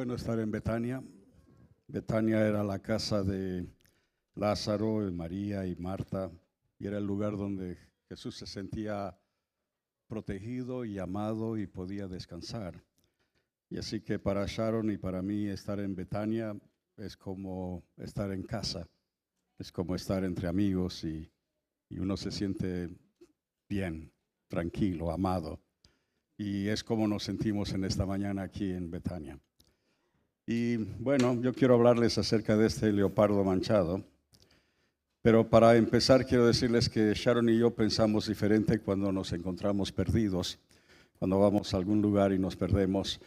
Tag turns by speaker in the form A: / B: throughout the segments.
A: Bueno, estar en Betania. Betania era la casa de Lázaro, de María y Marta, y era el lugar donde Jesús se sentía protegido y amado y podía descansar. Y así que para Sharon y para mí estar en Betania es como estar en casa, es como estar entre amigos y uno se siente bien, tranquilo, amado. Y es como nos sentimos en esta mañana aquí en Betania. Y bueno, yo quiero hablarles acerca de este leopardo manchado, pero para empezar quiero decirles que Sharon y yo pensamos diferente cuando nos encontramos perdidos, cuando vamos a algún lugar y nos perdemos.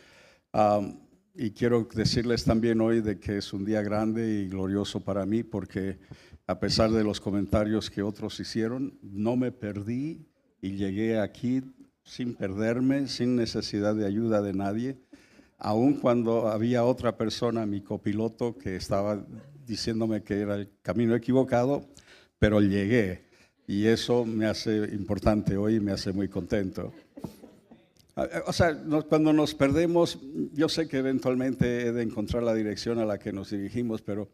A: Y quiero decirles también hoy de que es un día grande y glorioso para mí, porque a pesar de los comentarios que otros hicieron, no me perdí y llegué aquí sin perderme, sin necesidad de ayuda de nadie. Aun cuando había otra persona, mi copiloto, que estaba diciéndome que era el camino equivocado, pero llegué. Y eso me hace importante hoy y me hace muy contento. O sea, cuando nos perdemos, yo sé que eventualmente he de encontrar la dirección a la que nos dirigimos, pero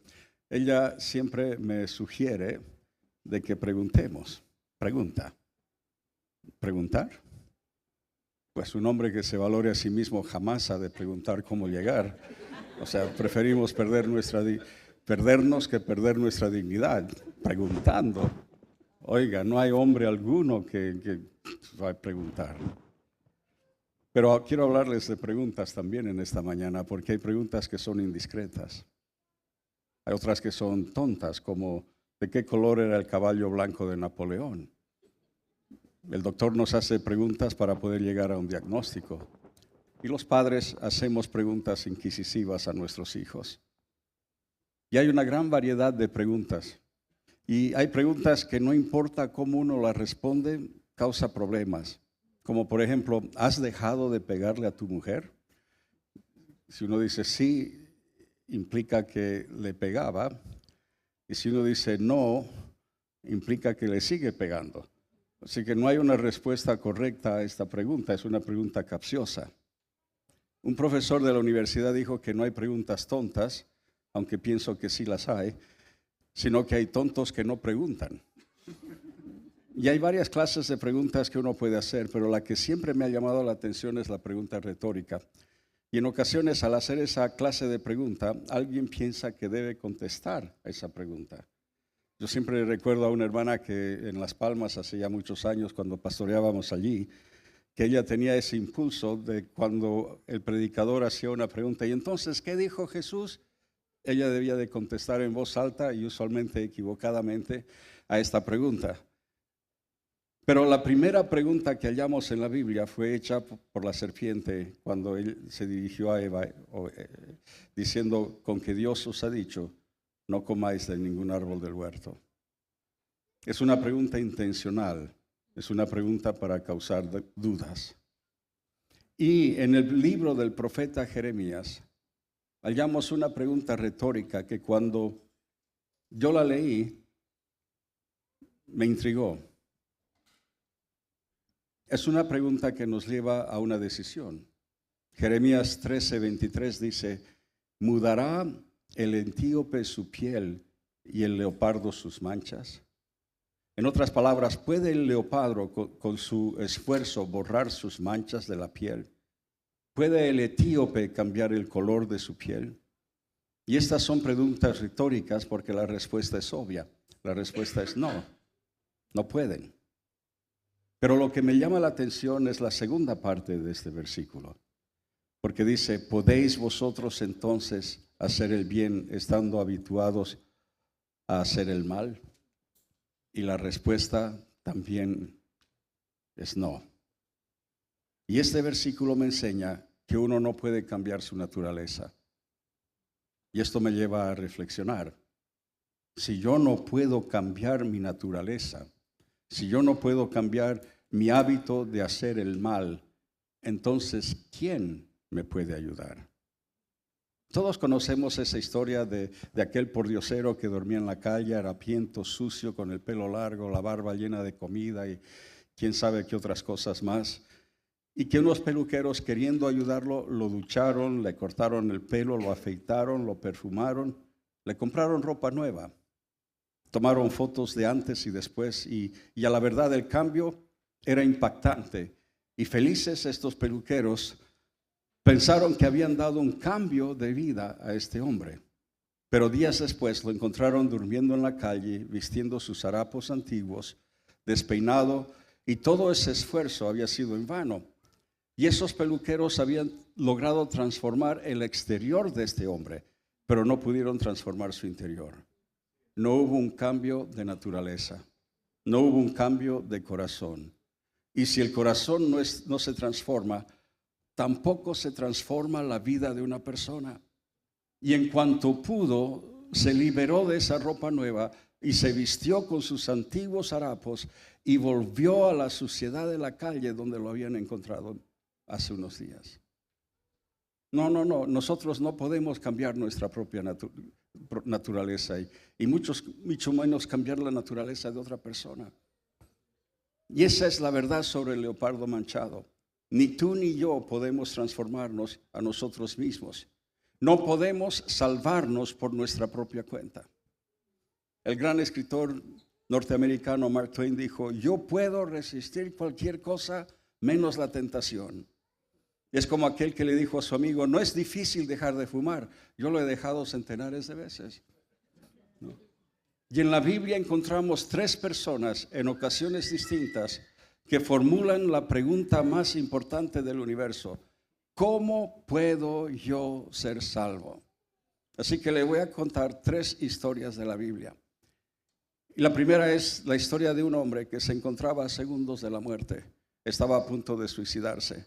A: ella siempre me sugiere de que preguntemos. Pregunta. ¿Preguntar? Pues un hombre que se valore a sí mismo jamás ha de preguntar cómo llegar. O sea, preferimos perdernos que perder nuestra dignidad preguntando. Oiga, no hay hombre alguno que va a preguntar. Pero quiero hablarles de preguntas también en esta mañana, porque hay preguntas que son indiscretas. Hay otras que son tontas, como ¿de qué color era el caballo blanco de Napoleón? El doctor nos hace preguntas para poder llegar a un diagnóstico. Y los padres hacemos preguntas inquisitivas a nuestros hijos. Y hay una gran variedad de preguntas. Y hay preguntas que no importa cómo uno las responde, causa problemas. Como por ejemplo, ¿has dejado de pegarle a tu mujer? Si uno dice sí, implica que le pegaba. Y si uno dice no, implica que le sigue pegando. Así que no hay una respuesta correcta a esta pregunta, es una pregunta capciosa. Un profesor de la universidad dijo que no hay preguntas tontas, aunque pienso que sí las hay, sino que hay tontos que no preguntan. Y hay varias clases de preguntas que uno puede hacer, pero la que siempre me ha llamado la atención es la pregunta retórica. Y en ocasiones al hacer esa clase de pregunta, alguien piensa que debe contestar a esa pregunta. Yo siempre recuerdo a una hermana que en Las Palmas, hace ya muchos años, cuando pastoreábamos allí, que ella tenía ese impulso de cuando el predicador hacía una pregunta, y entonces, ¿qué dijo Jesús? Ella debía de contestar en voz alta y usualmente equivocadamente a esta pregunta. Pero la primera pregunta que hallamos en la Biblia fue hecha por la serpiente cuando él se dirigió a Eva diciendo, con que Dios os ha dicho, no comáis de ningún árbol del huerto. Es una pregunta intencional, es una pregunta para causar dudas. Y en el libro del profeta Jeremías hallamos una pregunta retórica que cuando yo la leí me intrigó. Es una pregunta que nos lleva a una decisión. Jeremías 13:23 dice, ¿mudará el etíope su piel y el leopardo sus manchas? En otras palabras, ¿puede el leopardo con su esfuerzo borrar sus manchas de la piel? ¿Puede el etíope cambiar el color de su piel? Y estas son preguntas retóricas porque la respuesta es obvia. La respuesta es no, no pueden. Pero lo que me llama la atención es la segunda parte de este versículo. Porque dice, ¿podéis vosotros entonces hacer el bien estando habituados a hacer el mal? Y la respuesta también es no. Y este versículo me enseña que uno no puede cambiar su naturaleza. Y esto me lleva a reflexionar. Si yo no puedo cambiar mi naturaleza, si yo no puedo cambiar mi hábito de hacer el mal, entonces, ¿quién me puede ayudar? Todos conocemos esa historia de aquel pordiosero que dormía en la calle, harapiento, sucio, con el pelo largo, la barba llena de comida y quién sabe qué otras cosas más. y que unos peluqueros, queriendo ayudarlo, lo ducharon, le cortaron el pelo, lo afeitaron, lo perfumaron, le compraron ropa nueva. Tomaron fotos de antes y después y a la verdad el cambio era impactante. Y felices estos peluqueros pensaron que habían dado un cambio de vida a este hombre. Pero días después lo encontraron durmiendo en la calle, vistiendo sus harapos antiguos, despeinado, y todo ese esfuerzo había sido en vano. Y esos peluqueros habían logrado transformar el exterior de este hombre, pero no pudieron transformar su interior. No hubo un cambio de naturaleza, no hubo un cambio de corazón. Y si el corazón no se transforma, tampoco se transforma la vida de una persona. Y en cuanto pudo, se liberó de esa ropa nueva y se vistió con sus antiguos harapos y volvió a la suciedad de la calle donde lo habían encontrado hace unos días. No, nosotros no podemos cambiar nuestra propia naturaleza y mucho menos cambiar la naturaleza de otra persona. Y esa es la verdad sobre el leopardo manchado. Ni tú ni yo podemos transformarnos a nosotros mismos. No podemos salvarnos por nuestra propia cuenta. El gran escritor norteamericano Mark Twain dijo: yo puedo resistir cualquier cosa menos la tentación. Es como aquel que le dijo a su amigo: no es difícil dejar de fumar, yo lo he dejado centenares de veces. ¿No? Y en la Biblia encontramos 3 personas en ocasiones distintas que formulan la pregunta más importante del universo: ¿cómo puedo yo ser salvo? Así que le voy a contar 3 historias de la Biblia. Y la primera es la historia de un hombre que se encontraba a segundos de la muerte. Estaba a punto de suicidarse.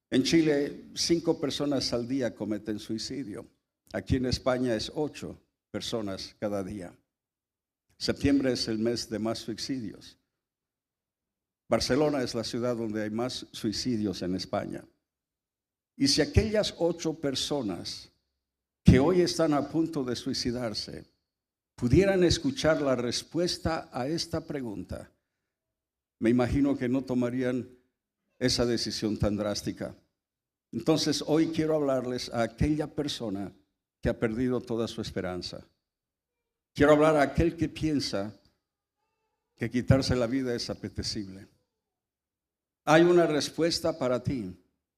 A: En Chile, 5 personas al día cometen suicidio. Aquí en España es 8 personas cada día. Septiembre es el mes de más suicidios. Barcelona es la ciudad donde hay más suicidios en España. Y si aquellas 8 personas que hoy están a punto de suicidarse pudieran escuchar la respuesta a esta pregunta, me imagino que no tomarían esa decisión tan drástica. Entonces hoy quiero hablarles a aquella persona que ha perdido toda su esperanza. Quiero hablar a aquel que piensa que quitarse la vida es apetecible. Hay una respuesta para ti,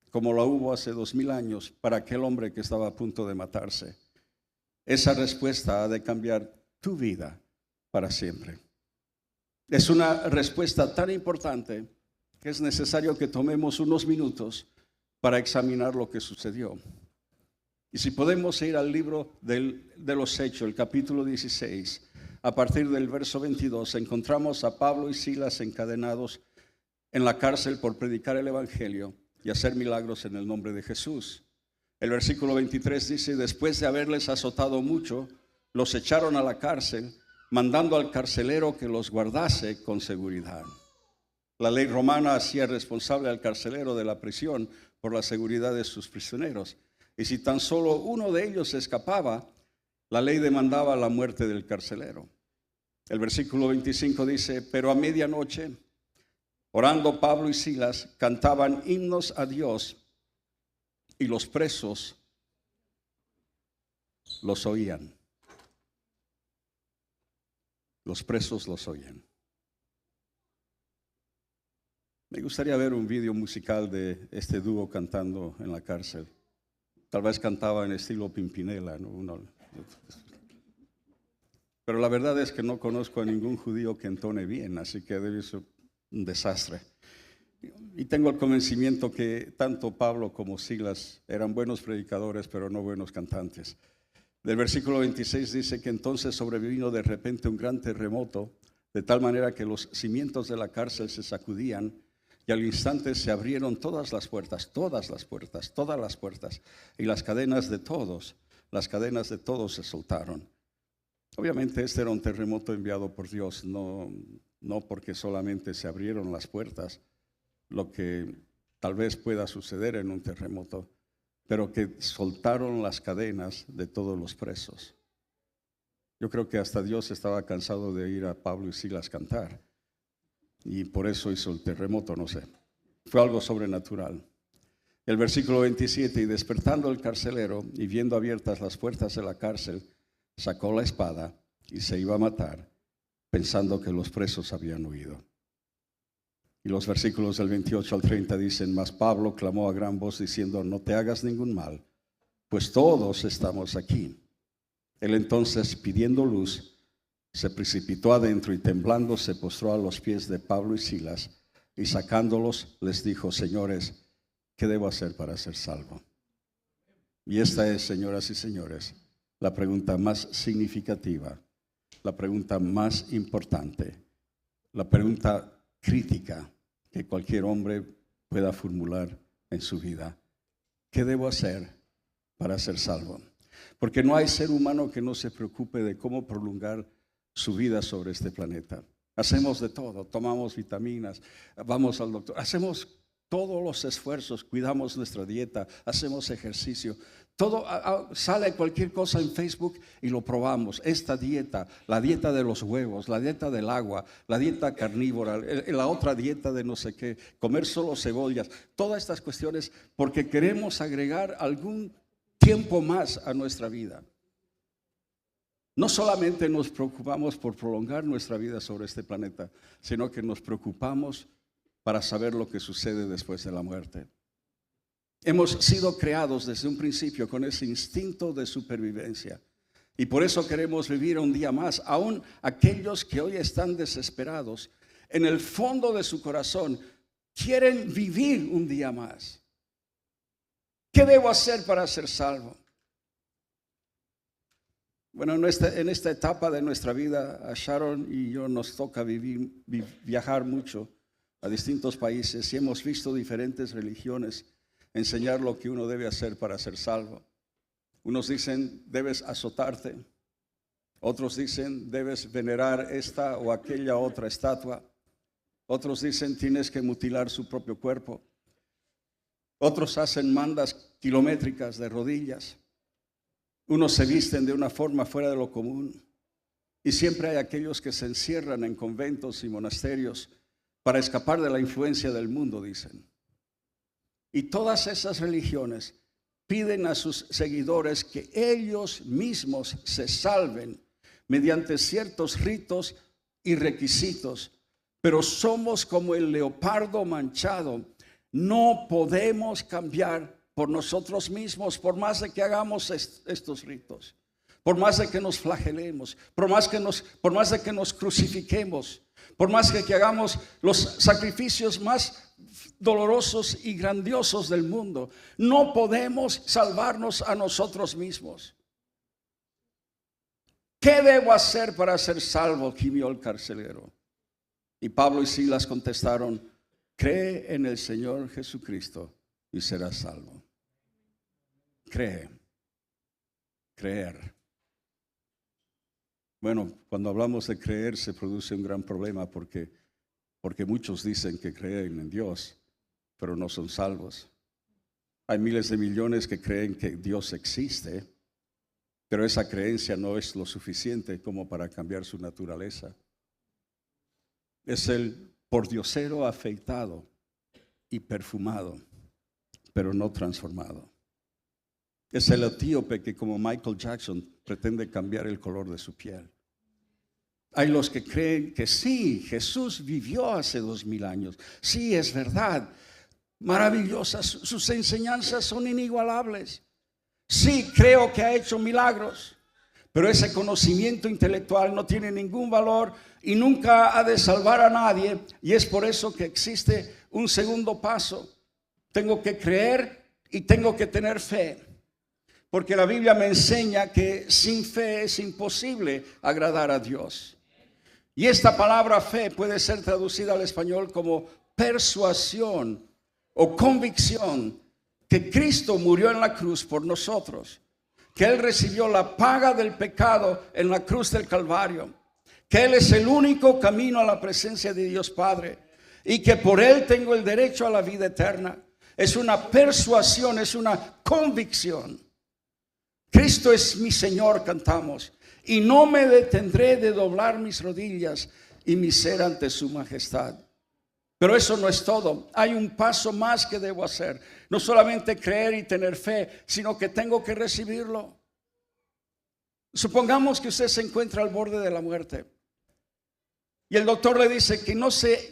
A: como la hubo hace 2000 años para aquel hombre que estaba a punto de matarse. Esa respuesta ha de cambiar tu vida para siempre. Es una respuesta tan importante que es necesario que tomemos unos minutos para examinar lo que sucedió. Y si podemos ir al libro de los Hechos, el capítulo 16, a partir del verso 22, encontramos a Pablo y Silas encadenados en la cárcel por predicar el evangelio y hacer milagros en el nombre de Jesús. El versículo 23 dice: después de haberles azotado mucho, los echaron a la cárcel, mandando al carcelero que los guardase con seguridad. La ley romana hacía responsable al carcelero de la prisión por la seguridad de sus prisioneros. Y si tan solo uno de ellos escapaba, la ley demandaba la muerte del carcelero. El versículo 25 dice: pero a medianoche, orando Pablo y Silas, cantaban himnos a Dios y los presos los oían. Los presos los oían. Me gustaría ver un video musical de este dúo cantando en la cárcel. Tal vez cantaba en estilo Pimpinela, ¿no? Pero la verdad es que no conozco a ningún judío que entone bien, así que debe ser un desastre. Y tengo el convencimiento que tanto Pablo como Silas eran buenos predicadores, pero no buenos cantantes. Del versículo 26 dice que entonces sobrevino de repente un gran terremoto, de tal manera que los cimientos de la cárcel se sacudían, y al instante se abrieron todas las puertas, y las cadenas de todos se soltaron. Obviamente este era un terremoto enviado por Dios, no porque solamente se abrieron las puertas, lo que tal vez pueda suceder en un terremoto, pero que soltaron las cadenas de todos los presos. Yo creo que hasta Dios estaba cansado de oír a Pablo y Silas cantar, y por eso hizo el terremoto, no sé. Fue algo sobrenatural. El versículo 27, y despertando el carcelero y viendo abiertas las puertas de la cárcel, sacó la espada y se iba a matar, pensando que los presos habían huido. Y los versículos del 28 al 30 dicen: mas Pablo clamó a gran voz diciendo: no te hagas ningún mal, pues todos estamos aquí. Él entonces, pidiendo luz, se precipitó adentro y temblando se postró a los pies de Pablo y Silas, y sacándolos les dijo: señores, ¿qué debo hacer para ser salvo? Y esta es, señoras y señores, la pregunta más significativa, la pregunta más importante, la pregunta crítica que cualquier hombre pueda formular en su vida. ¿Qué debo hacer para ser salvo? Porque no hay ser humano que no se preocupe de cómo prolongar su vida sobre este planeta. Hacemos de todo, tomamos vitaminas, vamos al doctor, hacemos todos los esfuerzos, cuidamos nuestra dieta, hacemos ejercicio. Todo sale cualquier cosa en Facebook y lo probamos. Esta dieta, la dieta de los huevos, la dieta del agua, la dieta carnívora, la otra dieta de no sé qué, comer solo cebollas, todas estas cuestiones porque queremos agregar algún tiempo más a nuestra vida. No solamente nos preocupamos por prolongar nuestra vida sobre este planeta, sino que nos preocupamos para saber lo que sucede después de la muerte. Hemos sido creados desde un principio con ese instinto de supervivencia. Y por eso queremos vivir un día más. Aún aquellos que hoy están desesperados, en el fondo de su corazón, quieren vivir un día más. ¿Qué debo hacer para ser salvo? Bueno, en esta etapa de nuestra vida, a Sharon y yo nos toca viajar mucho a distintos países y hemos visto diferentes religiones enseñar lo que uno debe hacer para ser salvo. Unos dicen: debes azotarte. Otros dicen: debes venerar esta o aquella otra estatua. Otros dicen: tienes que mutilar su propio cuerpo. Otros hacen mandas kilométricas de rodillas. Unos se visten de una forma fuera de lo común. Y siempre hay aquellos que se encierran en conventos y monasterios para escapar de la influencia del mundo, dicen. Y todas esas religiones piden a sus seguidores que ellos mismos se salven mediante ciertos ritos y requisitos. Pero somos como el leopardo manchado. No podemos cambiar por nosotros mismos, por más de que hagamos estos ritos, por más de que nos flagelemos, por más de que nos crucifiquemos, por más de que hagamos los sacrificios más dolorosos y grandiosos del mundo. No podemos salvarnos a nosotros mismos. ¿Qué debo hacer para ser salvo?, gimió el carcelero. Y Pablo y Silas contestaron: cree en el Señor Jesucristo y serás salvo. Creer. Bueno, cuando hablamos de creer se produce un gran problema porque muchos dicen que creen en Dios, pero no son salvos. Hay miles de millones que creen que Dios existe, pero esa creencia no es lo suficiente como para cambiar su naturaleza. Es el pordiosero afeitado y perfumado, pero no transformado. Es el etíope que, como Michael Jackson, pretende cambiar el color de su piel. Hay los que creen que sí, Jesús vivió hace 2000 años. Sí, es verdad. Maravillosas, sus enseñanzas son inigualables. Sí, creo que ha hecho milagros, pero ese conocimiento intelectual no tiene ningún valor y nunca ha de salvar a nadie. Y es por eso que existe un segundo paso. Tengo que creer y tengo que tener fe. Porque la Biblia me enseña que sin fe es imposible agradar a Dios. Y esta palabra fe puede ser traducida al español como persuasión o convicción que Cristo murió en la cruz por nosotros, que Él recibió la paga del pecado en la cruz del Calvario, que Él es el único camino a la presencia de Dios Padre y que por Él tengo el derecho a la vida eterna. Es una persuasión, es una convicción. Cristo es mi Señor, cantamos, y no me detendré de doblar mis rodillas y mi ser ante su majestad. Pero eso no es todo. Hay un paso más que debo hacer. No solamente creer y tener fe, sino que tengo que recibirlo. Supongamos que usted se encuentra al borde de la muerte. Y el doctor le dice que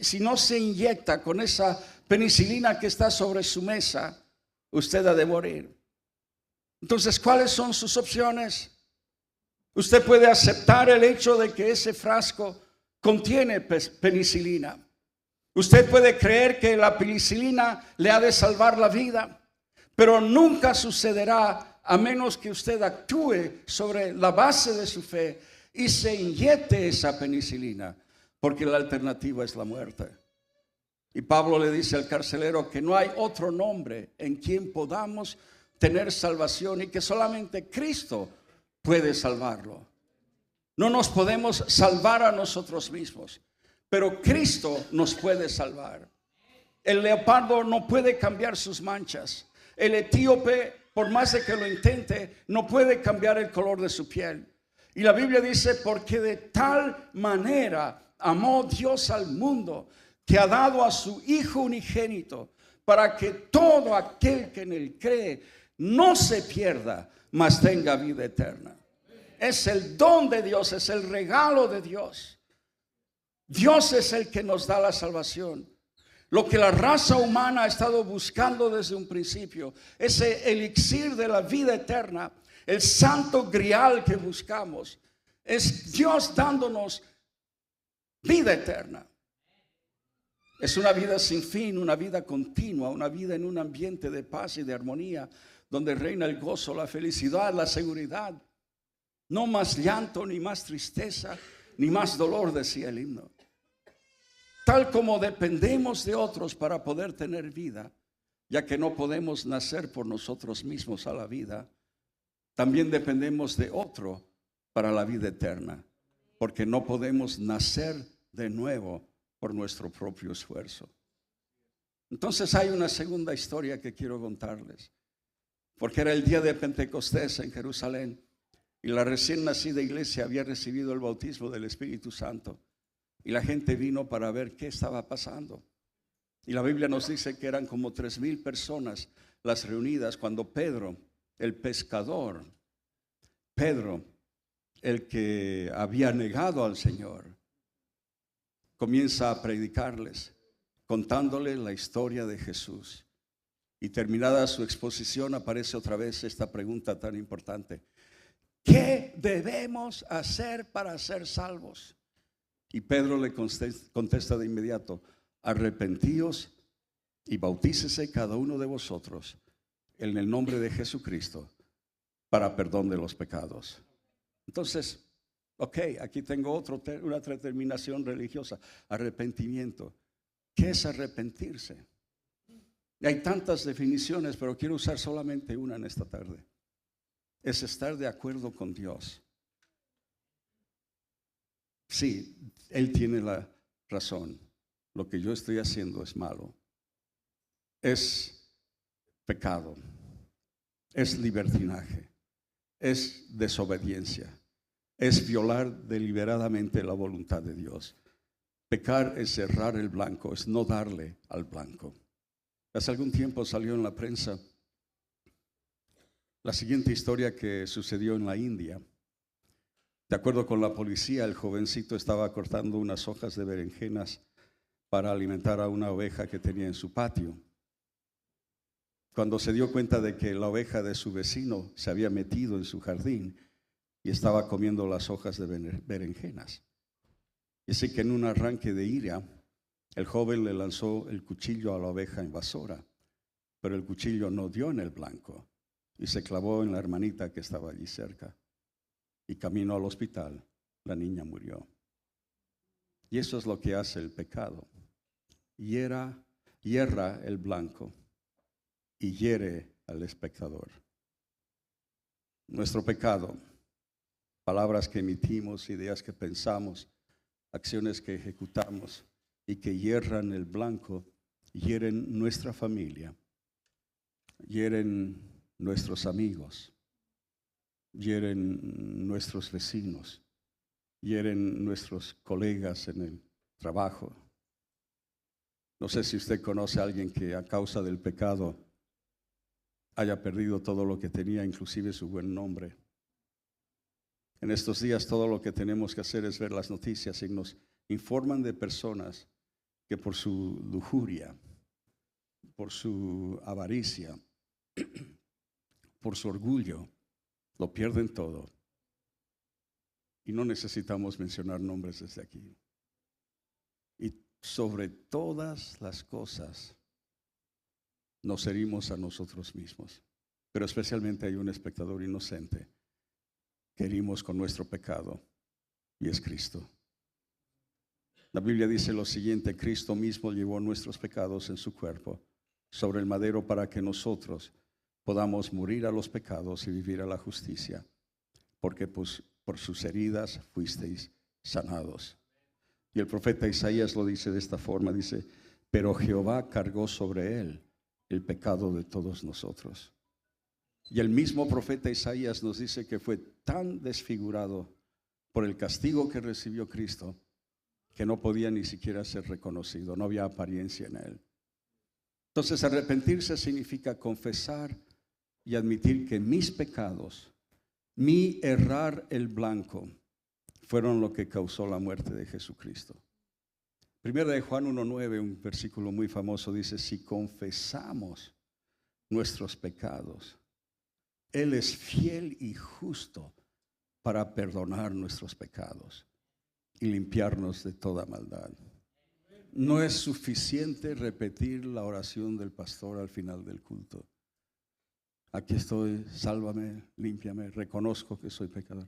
A: si no se inyecta con esa penicilina que está sobre su mesa, usted ha de morir. Entonces, ¿cuáles son sus opciones? Usted puede aceptar el hecho de que ese frasco contiene penicilina. Usted puede creer que la penicilina le ha de salvar la vida, pero nunca sucederá a menos que usted actúe sobre la base de su fe y se inyecte esa penicilina, porque la alternativa es la muerte. Y Pablo le dice al carcelero que no hay otro nombre en quien podamos tener salvación y que solamente Cristo puede salvarlo. No nos podemos salvar a nosotros mismos, pero Cristo nos puede salvar. El leopardo no puede cambiar sus manchas. El etíope, por más de que lo intente, no puede cambiar el color de su piel. Y la Biblia dice, porque de tal manera amó Dios al mundo, que ha dado a su Hijo unigénito, para que todo aquel que en él cree no se pierda, mas tenga vida eterna. Es el don de Dios, es el regalo de Dios. Dios es el que nos da la salvación. Lo que la raza humana ha estado buscando desde un principio, ese elixir de la vida eterna, el santo grial que buscamos, es Dios dándonos vida eterna. Es una vida sin fin, una vida continua, una vida en un ambiente de paz y de armonía, donde reina el gozo, la felicidad, la seguridad. No más llanto, ni más tristeza, ni más dolor, decía el himno. Tal como dependemos de otros para poder tener vida, ya que no podemos nacer por nosotros mismos a la vida, también dependemos de otro para la vida eterna, porque no podemos nacer de nuevo por nuestro propio esfuerzo. Entonces hay una segunda historia que quiero contarles, porque era el día de Pentecostés en Jerusalén y la recién nacida iglesia había recibido el bautismo del Espíritu Santo y la gente vino para ver qué estaba pasando. Y la Biblia nos dice que eran como 3,000 personas las reunidas cuando Pedro, el pescador, Pedro, el que había negado al Señor, comienza a predicarles, contándoles la historia de Jesús. Y terminada su exposición, aparece otra vez esta pregunta tan importante: ¿qué debemos hacer para ser salvos? Y Pedro le contesta de inmediato: arrepentíos y bautícese cada uno de vosotros en el nombre de Jesucristo para perdón de los pecados. Entonces, aquí tengo una determinación religiosa: arrepentimiento. ¿Qué es arrepentirse? Y hay tantas definiciones, pero quiero usar solamente una en esta tarde. Es estar de acuerdo con Dios. Sí, Él tiene la razón. Lo que yo estoy haciendo es malo. Es pecado. Es libertinaje. Es desobediencia. Es violar deliberadamente la voluntad de Dios. Pecar es cerrar el blanco, es no darle al blanco. Hace algún tiempo salió en la prensa la siguiente historia que sucedió en la India. De acuerdo con la policía, el jovencito estaba cortando unas hojas de berenjenas para alimentar a una oveja que tenía en su patio. Cuando se dio cuenta de que la oveja de su vecino se había metido en su jardín y estaba comiendo las hojas de berenjenas. Y así que en un arranque de ira, el joven le lanzó el cuchillo a la oveja invasora, pero el cuchillo no dio en el blanco y se clavó en la hermanita que estaba allí cerca. Y camino al hospital, la niña murió. Y eso es lo que hace el pecado. Hierra el blanco y hiere al espectador. Nuestro pecado, palabras que emitimos, ideas que pensamos, acciones que ejecutamos y que hierran el blanco, hieren nuestra familia, hieren nuestros amigos, hieren nuestros vecinos, hieren nuestros colegas en el trabajo. No sé si usted conoce a alguien que a causa del pecado haya perdido todo lo que tenía, inclusive su buen nombre. En estos días todo lo que tenemos que hacer es ver las noticias y nos informan de personas que por su lujuria, por su avaricia, por su orgullo, lo pierden todo. Y no necesitamos mencionar nombres desde aquí. Y sobre todas las cosas nos herimos a nosotros mismos. Pero especialmente hay un espectador inocente que herimos con nuestro pecado, y es Cristo. La Biblia dice lo siguiente: Cristo mismo llevó nuestros pecados en su cuerpo sobre el madero para que nosotros podamos morir a los pecados y vivir a la justicia, porque pues, por sus heridas fuisteis sanados. Y el profeta Isaías lo dice de esta forma, dice: pero Jehová cargó sobre él el pecado de todos nosotros. Y el mismo profeta Isaías nos dice que fue tan desfigurado por el castigo que recibió Cristo que no podía ni siquiera ser reconocido, no había apariencia en él. Entonces, arrepentirse significa confesar y admitir que mis pecados, mi errar el blanco, fueron lo que causó la muerte de Jesucristo. Primera de Juan 1:9, un versículo muy famoso, dice: si confesamos nuestros pecados, Él es fiel y justo para perdonar nuestros pecados y limpiarnos de toda maldad. No es suficiente repetir la oración del pastor al final del culto. Aquí estoy, sálvame, límpiame, reconozco que soy pecador.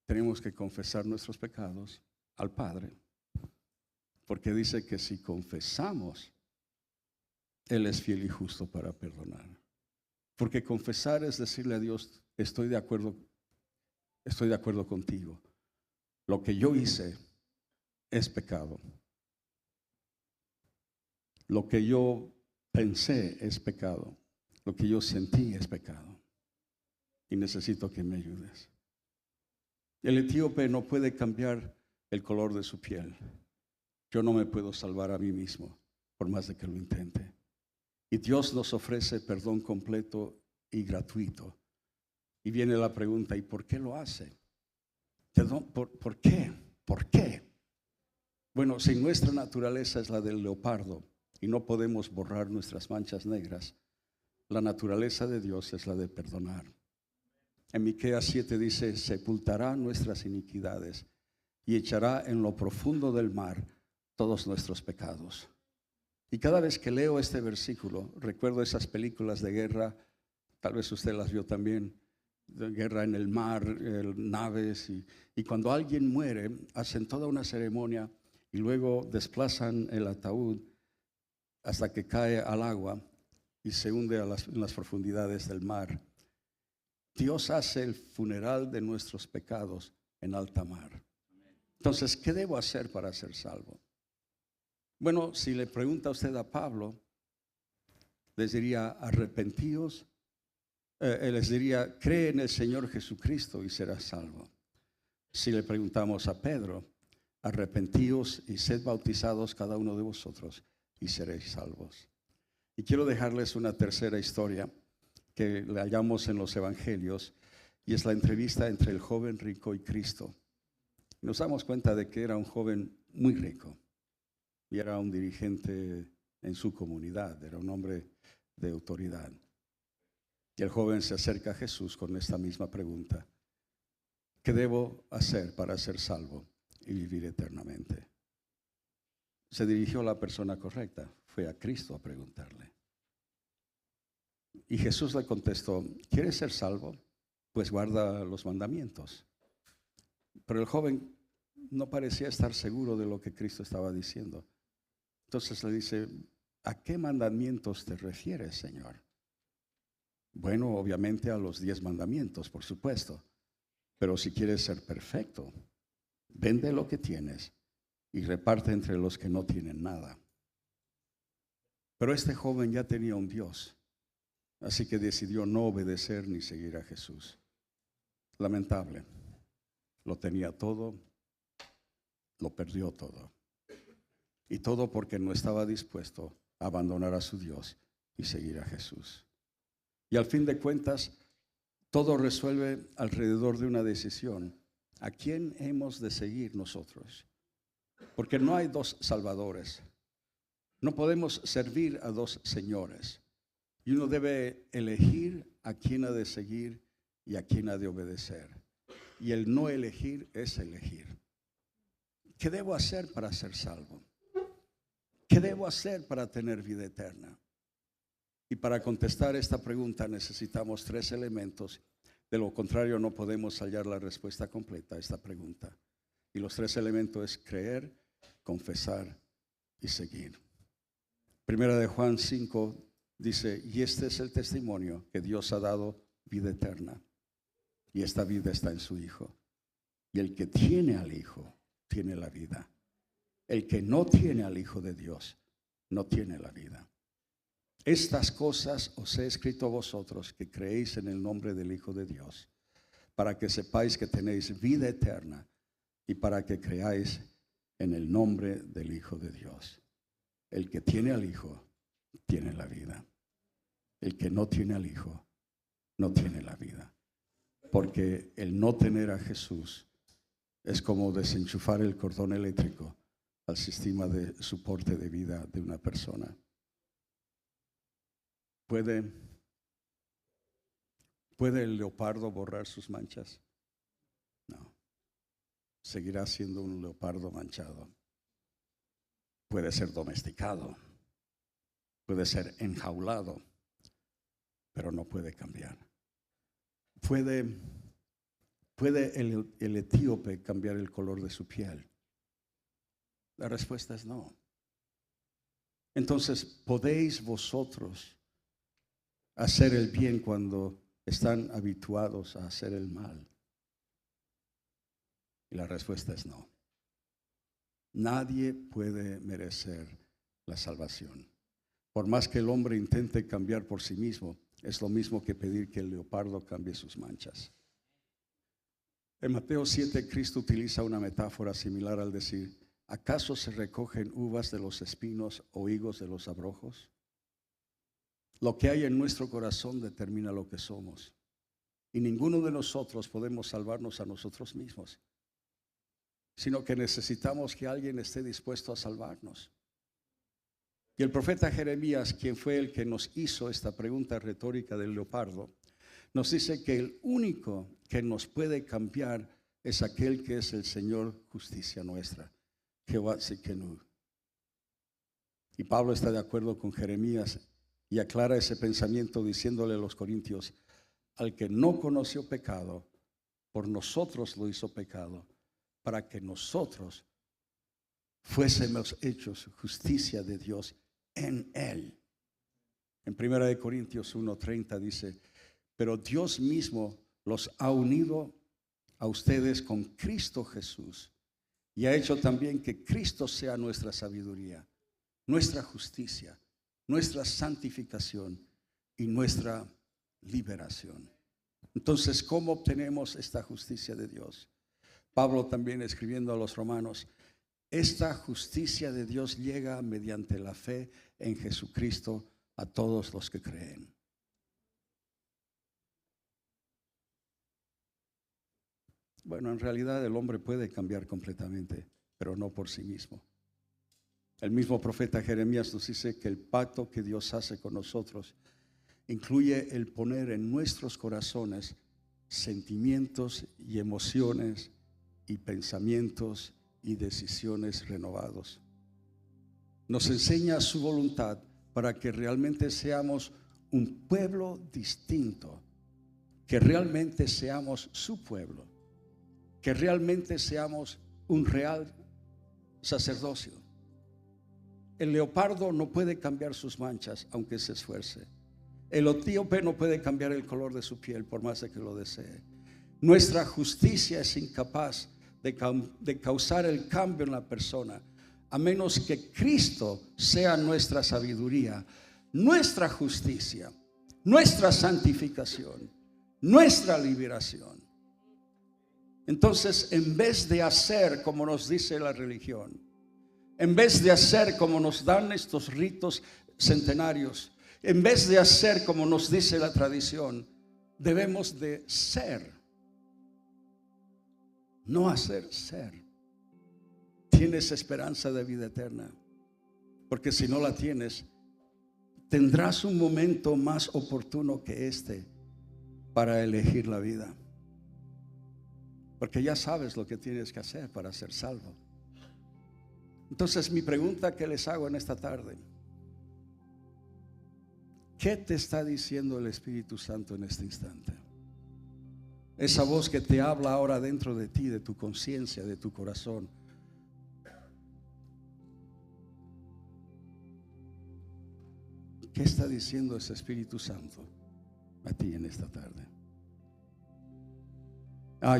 A: Tenemos que confesar nuestros pecados al Padre, porque dice que si confesamos, Él es fiel y justo para perdonar. Porque confesar es decirle a Dios: estoy de acuerdo contigo. Lo que yo hice es pecado. Lo que yo pensé es pecado. Lo que yo sentí es pecado. Y necesito que me ayudes. El etíope no puede cambiar el color de su piel. Yo no me puedo salvar a mí mismo, por más de que lo intente. Y Dios nos ofrece perdón completo y gratuito. Y viene la pregunta: ¿y por qué lo hace? ¿Por qué? ¿Por qué? Bueno, si nuestra naturaleza es la del leopardo y no podemos borrar nuestras manchas negras, la naturaleza de Dios es la de perdonar. En Miqueas 7 dice: sepultará nuestras iniquidades y echará en lo profundo del mar todos nuestros pecados. Y cada vez que leo este versículo, recuerdo esas películas de guerra, tal vez usted las vio también, de guerra en el mar, naves, y cuando alguien muere, hacen toda una ceremonia y luego desplazan el ataúd hasta que cae al agua y se hunde en las profundidades del mar. Dios hace el funeral de nuestros pecados en alta mar. Entonces, ¿qué debo hacer para ser salvo? Bueno, si le pregunta usted a Pablo, les diría: arrepentíos. Les diría: cree en el Señor Jesucristo y serás salvo. Si le preguntamos a Pedro: arrepentíos y sed bautizados cada uno de vosotros y seréis salvos. Y quiero dejarles una tercera historia que la hallamos en los evangelios, y es la entrevista entre el joven rico y Cristo. Nos damos cuenta de que era un joven muy rico y era un dirigente en su comunidad, era un hombre de autoridad. Y el joven se acerca a Jesús con esta misma pregunta: ¿qué debo hacer para ser salvo y vivir eternamente? Se dirigió a la persona correcta, fue a Cristo a preguntarle. Y Jesús le contestó: ¿quieres ser salvo? Pues guarda los mandamientos. Pero el joven no parecía estar seguro de lo que Cristo estaba diciendo. Entonces le dice: ¿a qué mandamientos te refieres, Señor? Bueno, obviamente a los 10 mandamientos, por supuesto. Pero si quieres ser perfecto, vende lo que tienes y reparte entre los que no tienen nada. Pero este joven ya tenía un Dios, así que decidió no obedecer ni seguir a Jesús. Lamentable. Lo tenía todo, lo perdió todo. Y todo porque no estaba dispuesto a abandonar a su Dios y seguir a Jesús. Y al fin de cuentas, todo resuelve alrededor de una decisión. ¿A quién hemos de seguir nosotros? Porque no hay dos salvadores. No podemos servir a dos señores. Y uno debe elegir a quién ha de seguir y a quién ha de obedecer. Y el no elegir es elegir. ¿Qué debo hacer para ser salvo? ¿Qué debo hacer para tener vida eterna? Y para contestar esta pregunta necesitamos 3 elementos. De lo contrario no podemos hallar la respuesta completa a esta pregunta. Y los 3 elementos es creer, confesar y seguir. Primera de Juan 5 dice, y este es el testimonio que Dios ha dado vida eterna. Y esta vida está en su Hijo. Y el que tiene al Hijo, tiene la vida. El que no tiene al Hijo de Dios, no tiene la vida. Estas cosas os he escrito a vosotros que creéis en el nombre del Hijo de Dios, para que sepáis que tenéis vida eterna y para que creáis en el nombre del Hijo de Dios. El que tiene al Hijo, tiene la vida. El que no tiene al Hijo, no tiene la vida. Porque el no tener a Jesús es como desenchufar el cordón eléctrico al sistema de soporte de vida de una persona. ¿Puede el leopardo borrar sus manchas? No. Seguirá siendo un leopardo manchado. Puede ser domesticado, puede ser enjaulado, pero no puede cambiar. ¿Puede el etíope cambiar el color de su piel? La respuesta es no. Entonces, ¿podéis vosotros hacer el bien cuando están habituados a hacer el mal? Y la respuesta es no. Nadie puede merecer la salvación. Por más que el hombre intente cambiar por sí mismo, es lo mismo que pedir que el leopardo cambie sus manchas. En Mateo 7, Cristo utiliza una metáfora similar al decir, ¿acaso se recogen uvas de los espinos o higos de los abrojos? Lo que hay en nuestro corazón determina lo que somos. Y ninguno de nosotros podemos salvarnos a nosotros mismos, sino que necesitamos que alguien esté dispuesto a salvarnos. Y el profeta Jeremías, quien fue el que nos hizo esta pregunta retórica del leopardo, nos dice que el único que nos puede cambiar es aquel que es el Señor justicia nuestra, Jehová Tsidkenu. Y Pablo está de acuerdo con Jeremías y aclara ese pensamiento diciéndole a los corintios, al que no conoció pecado, por nosotros lo hizo pecado, para que nosotros fuésemos hechos justicia de Dios en él. En 1 Corintios 1:30 dice, pero Dios mismo los ha unido a ustedes con Cristo Jesús y ha hecho también que Cristo sea nuestra sabiduría, nuestra justicia, nuestra santificación y nuestra liberación. Entonces, ¿cómo obtenemos esta justicia de Dios? Pablo también escribiendo a los romanos, esta justicia de Dios llega mediante la fe en Jesucristo a todos los que creen. Bueno, en realidad el hombre puede cambiar completamente, pero no por sí mismo. El mismo profeta Jeremías nos dice que el pacto que Dios hace con nosotros incluye el poner en nuestros corazones sentimientos y emociones y pensamientos y decisiones renovados. Nos enseña su voluntad para que realmente seamos un pueblo distinto, que realmente seamos su pueblo, que realmente seamos un real sacerdocio. El leopardo no puede cambiar sus manchas aunque se esfuerce. El etíope no puede cambiar el color de su piel por más de que lo desee. Nuestra justicia es incapaz de causar el cambio en la persona, a menos que Cristo sea nuestra sabiduría, nuestra justicia, nuestra santificación, nuestra liberación. Entonces, en vez de hacer como nos dice la religión, En vez de hacer como nos dan estos ritos centenarios, en vez de hacer como nos dice la tradición, debemos de ser, no hacer, ser. Tienes esperanza de vida eterna, porque si no la tienes, tendrás un momento más oportuno que este para elegir la vida, porque ya sabes lo que tienes que hacer para ser salvo. Entonces mi pregunta que les hago en esta tarde: ¿qué te está diciendo el Espíritu Santo en este instante? Esa voz que te habla ahora dentro de ti, de tu conciencia, de tu corazón. ¿Qué está diciendo ese Espíritu Santo a ti en esta tarde?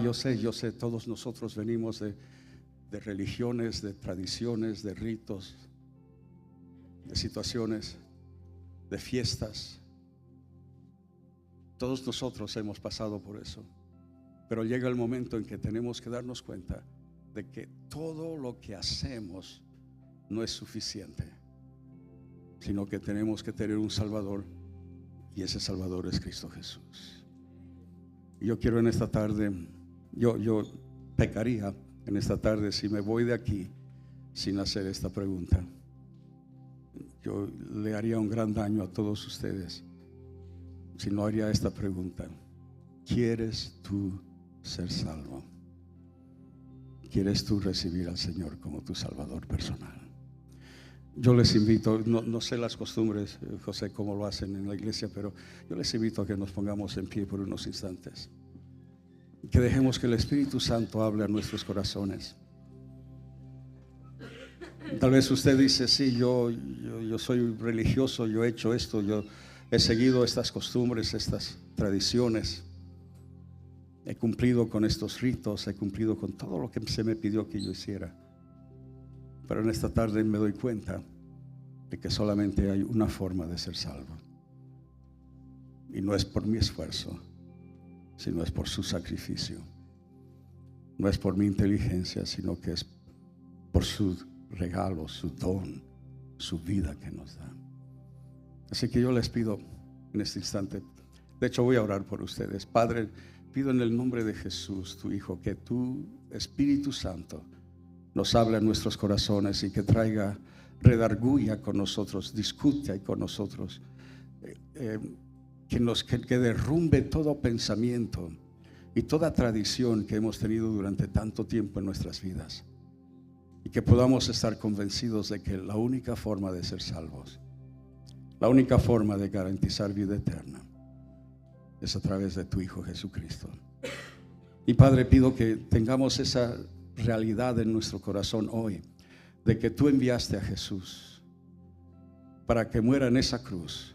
A: Yo sé, todos nosotros venimos de religiones, de tradiciones, de ritos, de situaciones, de fiestas. Todos nosotros hemos pasado por eso. Pero llega el momento en que tenemos que darnos cuenta de que todo lo que hacemos no es suficiente, sino que tenemos que tener un Salvador, y ese Salvador es Cristo Jesús. Y yo quiero en esta tarde, yo pecaría en esta tarde si me voy de aquí sin hacer esta pregunta. Yo le haría un gran daño a todos ustedes si no haría esta pregunta: ¿quieres tú ser salvo? ¿Quieres tú recibir al Señor como tu Salvador personal? Yo les invito, no sé las costumbres, José, cómo lo hacen en la iglesia, pero yo les invito a que nos pongamos en pie por unos instantes, que dejemos que el Espíritu Santo hable a nuestros corazones. Tal vez usted dice: sí, yo soy religioso, yo he hecho esto, yo he seguido estas costumbres, estas tradiciones, he cumplido con estos ritos, he cumplido con todo lo que se me pidió que yo hiciera. Pero en esta tarde me doy cuenta de que solamente hay una forma de ser salvo, y no es por mi esfuerzo, sino es por su sacrificio. No es por mi inteligencia, sino que es por su regalo, su don, su vida que nos da. Así que yo les pido en este instante, de hecho voy a orar por ustedes. Padre, pido en el nombre de Jesús, tu Hijo, que tu Espíritu Santo nos hable a nuestros corazones y que traiga redarguya con nosotros, discuta con nosotros, que derrumbe todo pensamiento y toda tradición que hemos tenido durante tanto tiempo en nuestras vidas, y que podamos estar convencidos de que la única forma de ser salvos, la única forma de garantizar vida eterna, es a través de tu Hijo Jesucristo. Y Padre, pido que tengamos esa realidad en nuestro corazón hoy, de que tú enviaste a Jesús para que muera en esa cruz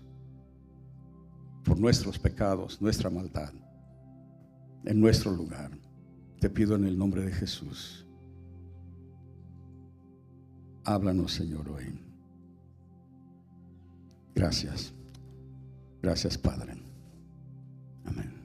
A: por nuestros pecados, nuestra maldad, en nuestro lugar. Te pido en el nombre de Jesús, háblanos, Señor, hoy. Gracias, Padre. Amén.